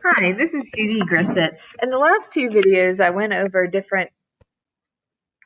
Hi, this is Judy Grissett. In the last two videos, I went over different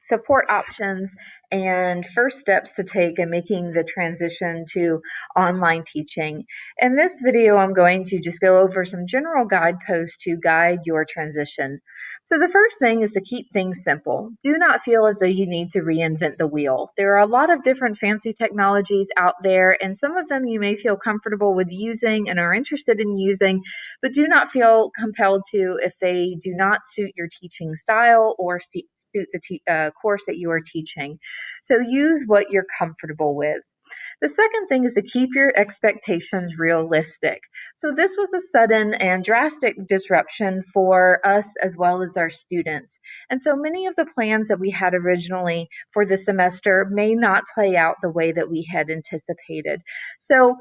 support options and first steps to take in making the transition to online teaching. In this video, I'm going to just go over some general guideposts to guide your transition. So the first thing is to keep things simple. Do not feel as though you need to reinvent the wheel. There are a lot of different fancy technologies out there, and some of them you may feel comfortable with using and are interested in using, but do not feel compelled to if they do not suit your teaching style or suit the course that you are teaching. So use what you're comfortable with. The second thing is to keep your expectations realistic. So this was a sudden and drastic disruption for us as well as our students. And so many of the plans that we had originally for the semester may not play out the way that we had anticipated. So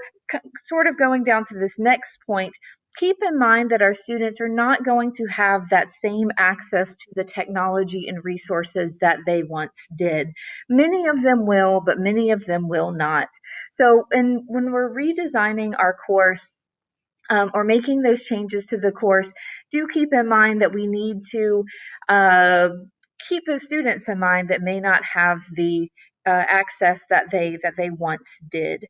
sort of going down to this next point, keep in mind that our students are not going to have that same access to the technology and resources that they once did. Many of them will, but many of them will not. So, when we're redesigning our course, or making those changes to the course, do keep in mind that we need to uh, keep those students in mind that may not have the access that they once did.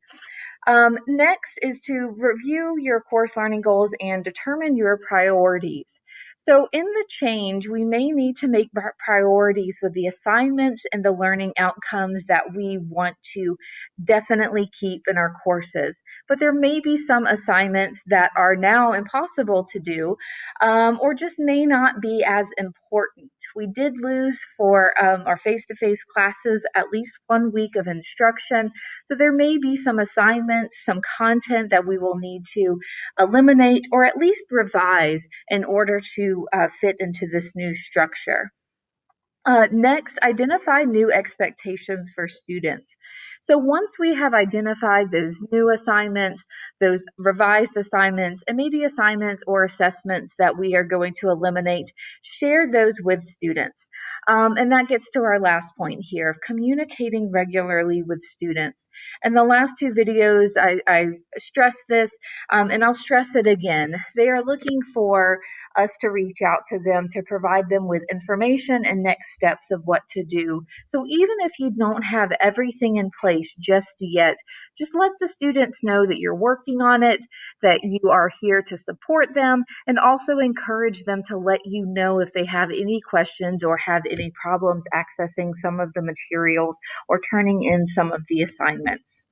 Next is to review your course learning goals and determine your priorities. So, in the change, we may need to make priorities with the assignments and the learning outcomes that we want to definitely keep in our courses. But there may be some assignments that are now impossible to do, or just may not be as important. We did lose for our face to face classes at least 1 week of instruction. So there may be some assignments, some content that we will need to eliminate or at least revise in order to fit into this new structure. Next, identify new expectations for students. So once we have identified those new assignments, those revised assignments, and maybe assignments or assessments that we are going to eliminate, share those with students. And that gets to our last point here of communicating regularly with students. In the last two videos, I stressed this, and I'll stress it again. They are looking for us to reach out to them to provide them with information and next steps of what to do. So even if you don't have everything in place just yet, just let the students know that you're working on it, that you are here to support them, and also encourage them to let you know if they have any questions or have any problems accessing some of the materials or turning in some of the assignments.